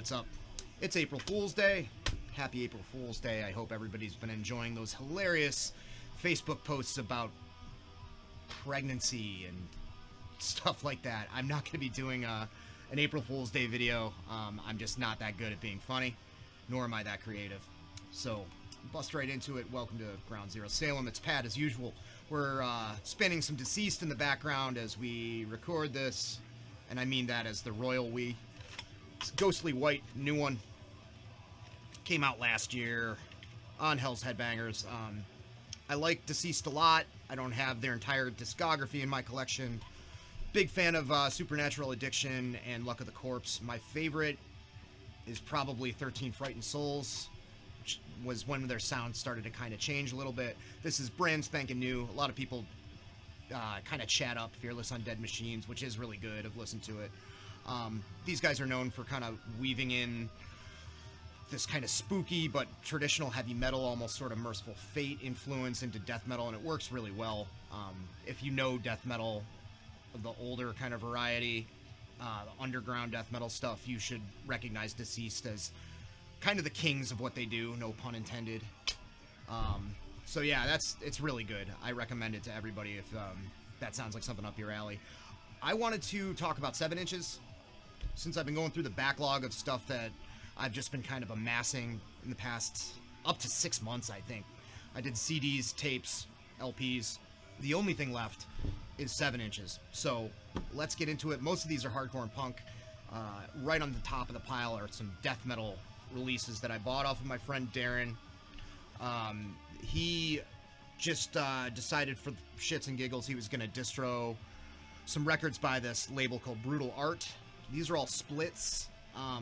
what's up? It's April Fool's Day. Happy April Fool's Day. I hope everybody's been enjoying those hilarious Facebook posts about pregnancy and stuff like that. I'm not going to be doing an April Fool's Day video. I'm just not that good at being funny, nor am I that creative. So, bust right into it. Welcome to Ground Zero Salem. It's Pat as usual. We're spinning some Deceased in the background as we record this, and I mean that as the royal we. It's Ghostly White, new one. Came out last year on Hell's Headbangers. I like Deceased a lot. I don't have their entire discography in my collection. Big fan of Supernatural Addiction and Luck of the Corpse. My favorite is probably 13 Frightened Souls, which was when their sound started to kind of change a little bit. This is brand spanking new. A lot of people kind of chat up Fearless Undead Machines, which is really good. I've listened to it. These guys are known for kind of weaving in this kind of spooky but traditional heavy metal, almost sort of Merciful Fate influence into death metal, and it works really well. If you know death metal of the older kind of variety, the underground death metal stuff, you should recognize Deceased as kind of the kings of what they do, no pun intended. So yeah, it's really good. I recommend it to everybody if that sounds like something up your alley. I wanted to talk about 7 inches, since I've been going through the backlog of stuff that I've just been kind of amassing in the past up to 6 months, I think. I did CDs, tapes, LPs. The only thing left is 7 inches. So let's get into it. Most of these are hardcore and punk. Right on the top of the pile are some death metal releases that I bought off of my friend Darren. He just decided for shits and giggles he was going to distro some records by this label called Brutal Art. These are all splits.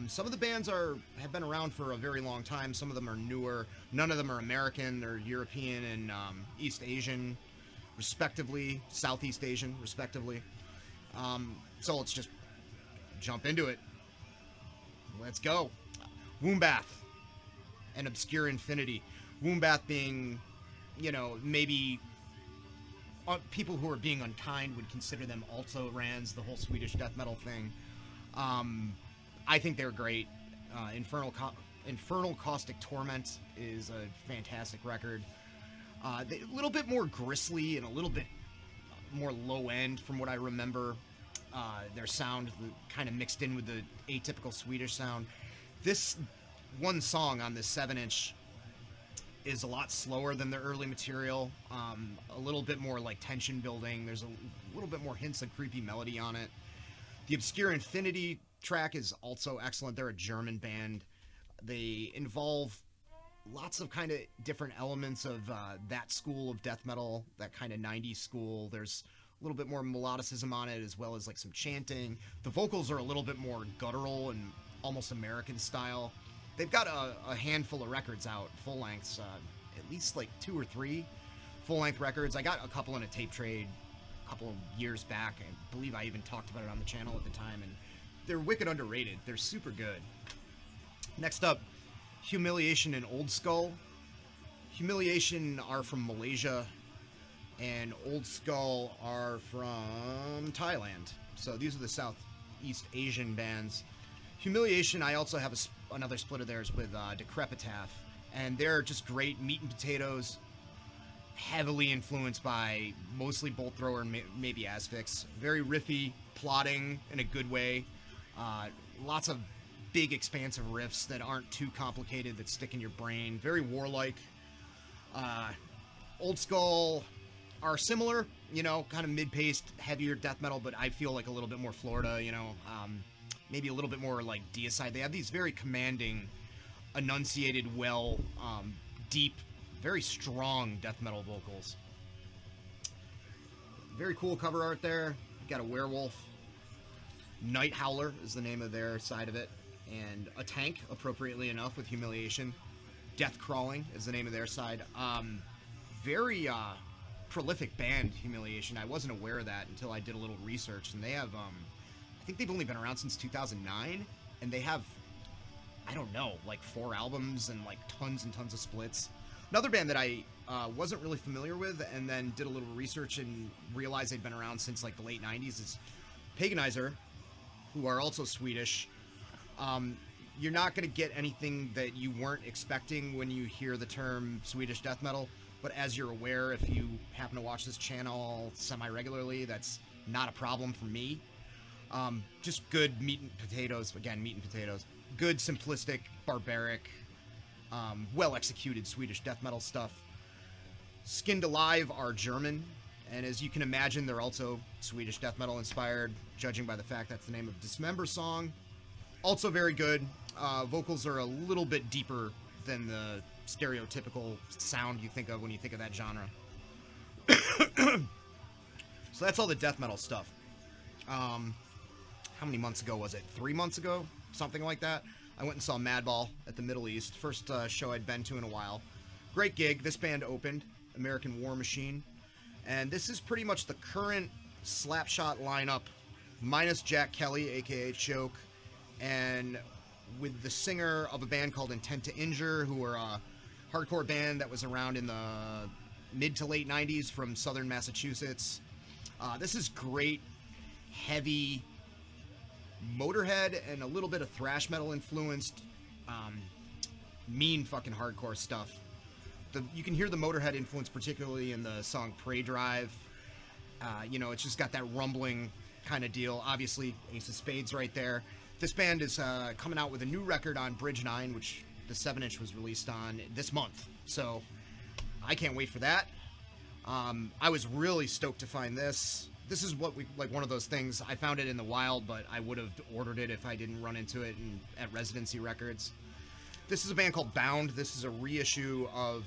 Some of the bands have been around for a very long time. Some of them are newer. None of them are American. They're European and East Asian, respectively. Southeast Asian, respectively. So let's just jump into it. Let's go. Wombbath and Obscure Infinity. Wombbath being, you know, maybe people who are being unkind would consider them also-rans, the whole Swedish death metal thing. I think they're great. Infernal Caustic Torment is a fantastic record. A little bit more grisly and a little bit more low-end from what I remember. Their sound kind of mixed in with the atypical Swedish sound. This one song on this 7-inch is a lot slower than their early material. A little bit more like tension building. There's a little bit more hints of creepy melody on it. The Obscure Infinity track is also excellent. They're a German band. They involve lots of kind of different elements of that school of death metal, that kind of 90s school. There's a little bit more melodicism on it, as well as like some chanting. The vocals are a little bit more guttural and almost American style. They've got a handful of records out, full lengths, at least like 2 or 3 full length records. I got a couple in a tape trade a couple of years back. I believe I even talked about it on the channel at the time, and they're wicked underrated. They're super good. Next up, Humiliation and Oldskull. Humiliation are from Malaysia, and Oldskull are from Thailand. So these are the Southeast Asian bands. Humiliation, I also have another split of theirs with Decrepitaph, and they're just great meat and potatoes, heavily influenced by mostly Bolt Thrower and maybe Asphyx. Very riffy, plotting in a good way. Lots of big, expansive riffs that aren't too complicated, that stick in your brain. Very warlike. Oldskull are similar, you know, kind of mid-paced, heavier death metal, but I feel like a little bit more Florida, you know. Maybe a little bit more like Deicide. They have these very commanding, enunciated, well, deep, very strong death metal vocals. Very cool cover art there. Got a werewolf. Night Howler is the name of their side of it. And a tank, appropriately enough, with Humiliation. Death Crawling is the name of their side. Very prolific band, Humiliation. I wasn't aware of that until I did a little research. And they have, I think they've only been around since 2009. And they have, I don't know, like 4 albums and like tons and tons of splits. Another band that I wasn't really familiar with, and then did a little research and realized they'd been around since like the late 90s, is Paganizer, who are also Swedish. you're not going to get anything that you weren't expecting when you hear the term Swedish death metal. But as you're aware, if you happen to watch this channel semi-regularly, that's not a problem for me. Just good meat and potatoes. Again, meat and potatoes. Good, simplistic, barbaric, well-executed Swedish death metal stuff. Skinned Alive are German, and as you can imagine, they're also Swedish death metal inspired, judging by the fact that's the name of Dismember song. Also very good. Vocals are a little bit deeper than the stereotypical sound you think of when you think of that genre. So that's all the death metal stuff. How many months ago was it? 3 months ago? Something like that. I went and saw Madball at the Middle East. First show I'd been to in a while. Great gig. This band opened, American War Machine. And this is pretty much the current Slapshot lineup, minus Jack Kelly, a.k.a. Choke, and with the singer of a band called Intent to Injure, who are a hardcore band that was around in the mid to late 90s from southern Massachusetts. This is great, heavy Motorhead and a little bit of thrash metal influenced, mean fucking hardcore stuff. You can hear the Motorhead influence particularly in the song Prey Drive. You know, it's just got that rumbling kind of deal. Obviously, Ace of Spades right there. This band is coming out with a new record on Bridge 9, which the 7-inch was released on this month. So I can't wait for that. I was really stoked to find this. This is what like one of those things. I found it in the wild, but I would have ordered it if I didn't run into it at Residency Records. This is a band called Bound. This is a reissue of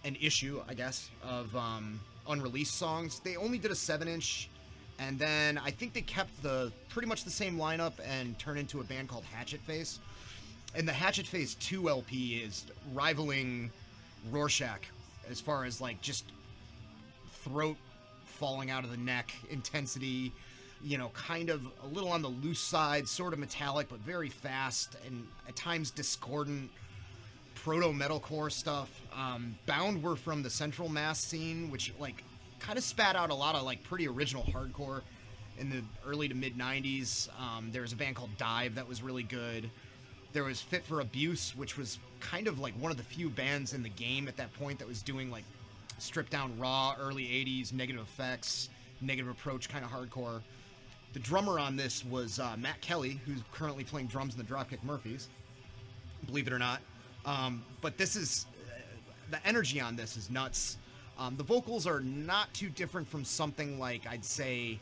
an issue, I guess, of unreleased songs. They only did a 7-inch, and then I think they kept pretty much the same lineup and turned into a band called Hatchet Face. And the Hatchet Face 2 LP is rivaling Rorschach as far as like just throat falling out of the neck, intensity, you know, kind of a little on the loose side, sort of metallic, but very fast and at times discordant proto-metalcore stuff. Bound were from the Central Mass scene, which like kind of spat out a lot of like pretty original hardcore in the early to mid 90s. There was a band called Dive that was really good. There was Fit for Abuse, which was kind of like one of the few bands in the game at that point that was doing like stripped down raw early 80s negative effects, negative approach kind of hardcore. The drummer on this was Matt Kelly, who's currently playing drums in the Dropkick Murphys, believe it or not. But this is the energy on this is nuts. The vocals are not too different from something like, I'd say,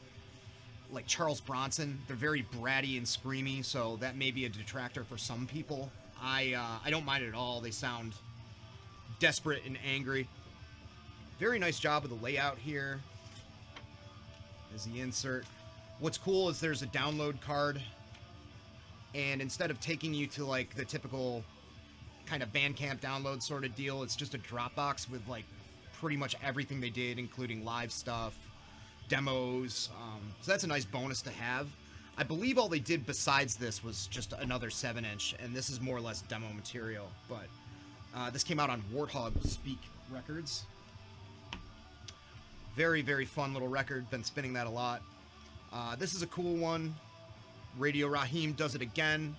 like Charles Bronson. They're very bratty and screamy, so that may be a detractor for some people. I don't mind it at all. They sound desperate and angry. Very nice job of the layout here. There's the insert. What's cool is there's a download card, and instead of taking you to like the typical kind of Bandcamp download sort of deal, it's just a Dropbox with like pretty much everything they did, including live stuff, demos. So that's a nice bonus to have. I believe all they did besides this was just another 7-inch, and this is more or less demo material. But this came out on Warthog Speak Records. Very, very fun little record. Been spinning that a lot. This is a cool one. Radio Raheem does it again.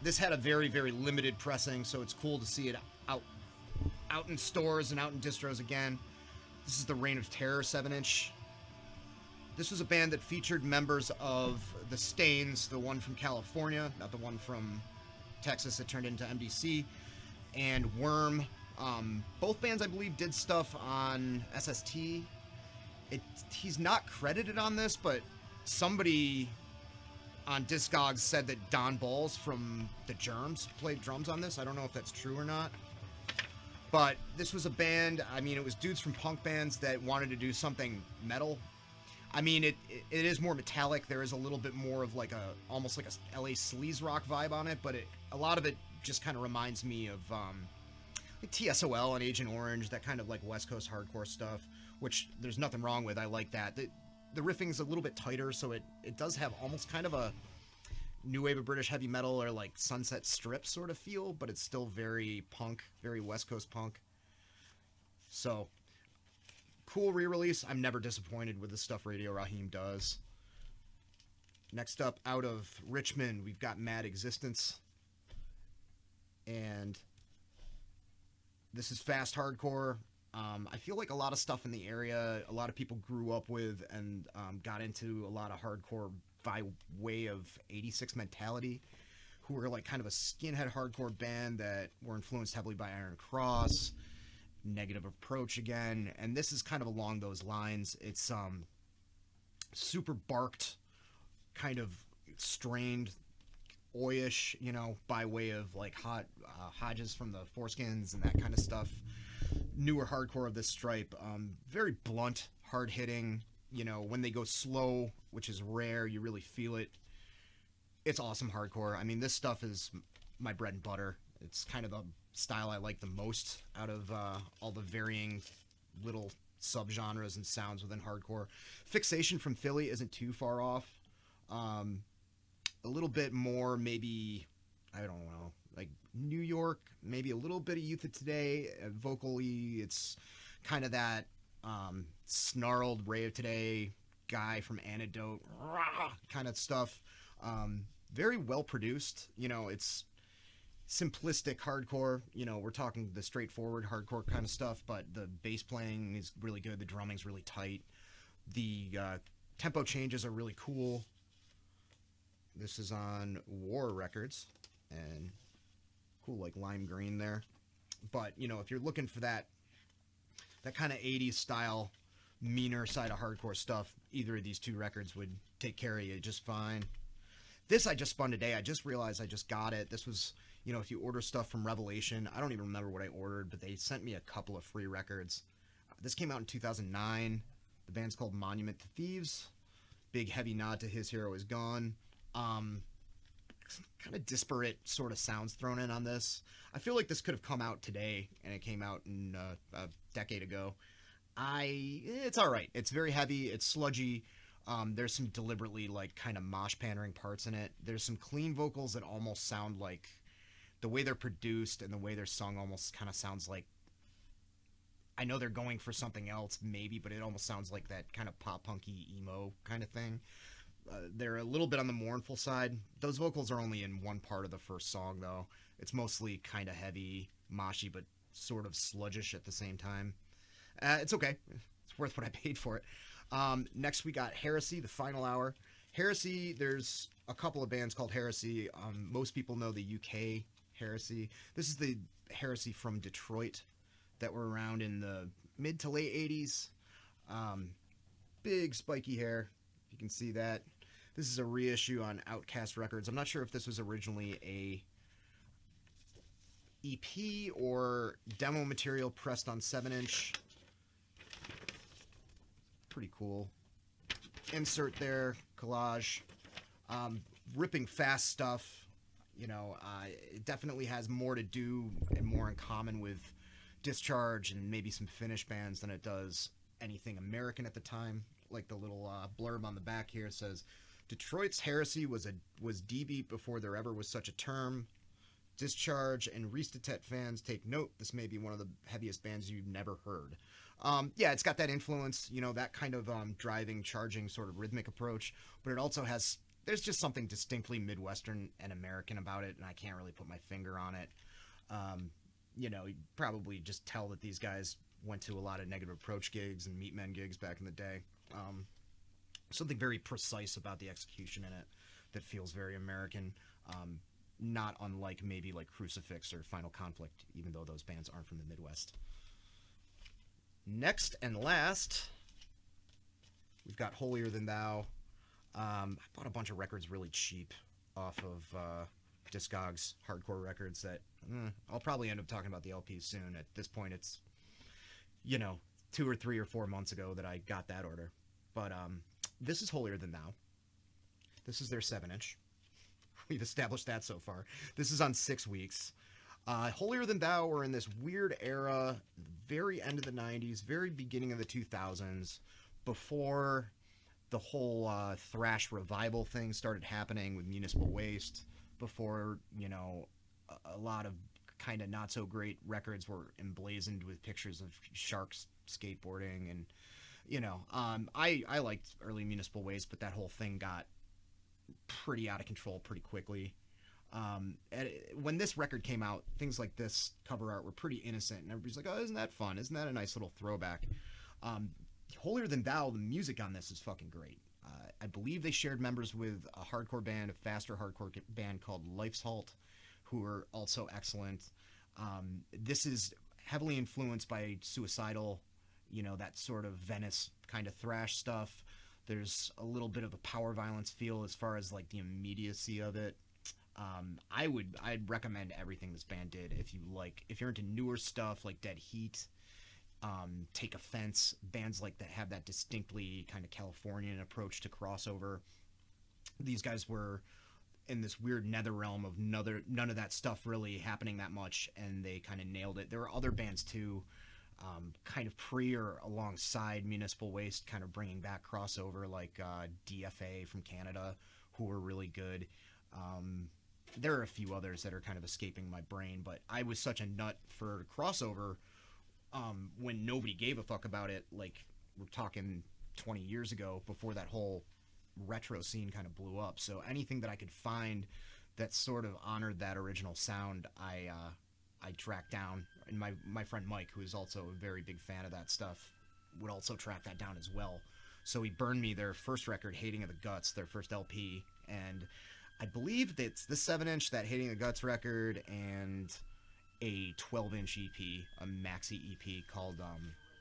This had a very, very limited pressing, so it's cool to see it out in stores and out in distros again. This is the Reign of Terror 7-inch. This was a band that featured members of the Stains, the one from California, not the one from Texas that turned into MDC, and Worm. Both bands, I believe, did stuff on SST. He's not credited on this, but somebody on Discogs said that Don Balls from the Germs played drums on this. I don't know if that's true or not. But this was a band, I mean, it was dudes from punk bands that wanted to do something metal. I mean, it is more metallic. There is a little bit more of like almost like a LA sleaze rock vibe on it, but a lot of it just kind of reminds me of like TSOL and Agent Orange, that kind of like West Coast hardcore stuff, which there's nothing wrong with. I like that. The riffing's a little bit tighter, so it does have almost kind of a new wave of British heavy metal or like Sunset Strip sort of feel, but it's still very punk, very West Coast punk. So, cool re-release. I'm never disappointed with the stuff Radio Raheem does. Next up, out of Richmond, we've got Mad Existence. And this is fast hardcore. I feel like a lot of stuff in the area, a lot of people grew up with and got into a lot of hardcore by way of 86 Mentality, who were like kind of a skinhead hardcore band that were influenced heavily by Iron Cross, Negative Approach again, and this is kind of along those lines. It's super barked, kind of strained, oyish, you know, by way of like Hodges from the Foreskins and that kind of stuff. Newer hardcore of this stripe, very blunt, hard hitting. You know, when they go slow, which is rare, you really feel it. It's awesome hardcore. I mean, this stuff is my bread and butter. It's kind of the style I like the most out of all the varying little subgenres and sounds within hardcore. Fixation from Philly isn't too far off. A little bit more, maybe, I don't know, like New York, maybe a little bit of Youth of Today. Vocally, it's kind of that snarled Ray of Today guy from Antidote kind of stuff. Very well produced. You know, it's simplistic hardcore. You know, we're talking the straightforward hardcore kind of stuff, but the bass playing is really good. The drumming's really tight. The tempo changes are really cool. This is on War Records, and cool, like lime green there. But, you know, if you're looking for that kind of 80s style, meaner side of hardcore stuff, either of these two records would take care of you just fine. This I just spun today. I just realized I just got it. This was, you know, if you order stuff from Revelation, I don't even remember what I ordered, but they sent me a couple of free records. This came out in 2009. The band's called Monument to Thieves. Big heavy nod to His Hero Is Gone. Kind of disparate sort of sounds thrown in on this. I feel like this could have come out today, and it came out in a decade ago. It's all right. It's very heavy. It's sludgy. There's some deliberately like kind of mosh pandering parts in it. There's some clean vocals that almost sound like the way they're produced and the way they're sung almost kind of sounds like, I know they're going for something else maybe, but it almost sounds like that kind of pop punky emo kind of thing. They're a little bit on the mournful side. Those vocals are only in one part of the first song, though. It's mostly kind of heavy, moshy, but sort of sludgish at the same time. It's okay. It's worth what I paid for it. Next, we got Heresy, the final hour. Heresy, there's a couple of bands called Heresy. Most people know the UK Heresy. This is the Heresy from Detroit that were around in the mid to late 80s. Big spiky hair. You can see that. This is a reissue on Outcast Records. I'm not sure if this was originally a EP or demo material pressed on 7-inch. Pretty cool. Insert there, collage. Ripping fast stuff. You know, it definitely has more to do and more in common with Discharge and maybe some Finnish bands than it does anything American at the time. Like the little blurb on the back here says, Detroit's Heresy was D-beat before there ever was such a term. Discharge and Ristatet fans take note. This may be one of the heaviest bands you've never heard. Yeah, it's got that influence, you know, that kind of driving, charging sort of rhythmic approach, but it also has, there's just something distinctly Midwestern and American about it, and I can't really put my finger on it. You know, you probably just tell that these guys went to a lot of Negative Approach gigs and Meatmen gigs back in the day. Something very precise about the execution in it that feels very American, not unlike maybe like Crucifix or Final Conflict, even though those bands aren't from the Midwest. Next and last, we've got Holier Than Thou. I bought a bunch of records really cheap off of Discogs, hardcore records that I'll probably end up talking about the LPs soon. At this point, it's, you know, 2 or 3 or 4 months ago that I got that order. But this is Holier Than Thou. This is their 7-inch. We've established that so far. This is on 6 weeks. Holier Than Thou were in this weird era, very end of the 90s, very beginning of the 2000s, before the whole thrash revival thing started happening with Municipal Waste, before, you know, a lot of kind of not so great records were emblazoned with pictures of sharks skateboarding, and, you know, I liked early Municipal Waste, but that whole thing got pretty out of control pretty quickly. When this record came out, things like this cover art were pretty innocent, and everybody's like, "Oh, isn't that fun? Isn't that a nice little throwback?" Holier Than Thou, the music on this is fucking great. I believe they shared members with a hardcore band, a faster hardcore band called Life's Halt, who are also excellent. This is heavily influenced by Suicidal, you know, that sort of Venice kind of thrash stuff. There's a little bit of a power violence feel as far as like the immediacy of it. I'd recommend everything this band did if you're into newer stuff like Dead Heat, Take Offense, bands like that have that distinctly kind of Californian approach to crossover. These guys were in this weird nether realm of none of that stuff really happening that much, and they kind of nailed it. There were other bands too, kind of pre or alongside Municipal Waste, kind of bringing back crossover, like DFA from Canada, who were really good. There are a few others that are kind of escaping my brain, but I was such a nut for crossover when nobody gave a fuck about it. Like, we're talking 20 years ago, before that whole retro scene kind of blew up. So anything that I could find that sort of honored that original sound, I tracked down. And my friend Mike, who is also a very big fan of that stuff, would also track that down as well. So he burned me their first record, Hating of the Guts, their first LP, and I believe it's the 7-inch, that Hating the Guts record, and a 12-inch EP, a maxi EP called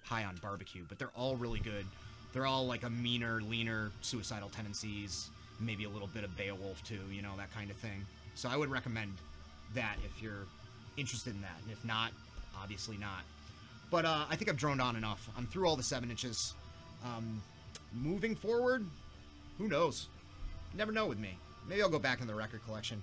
High on Barbecue. But they're all really good. They're all like a meaner, leaner, Suicidal Tendencies, maybe a little bit of Beowulf too, you know, that kind of thing. So I would recommend that if you're interested in that, and if not, obviously not. But I think I've droned on enough. I'm through all the 7-inches. Moving forward, who knows? Never know with me. Maybe I'll go back in the record collection.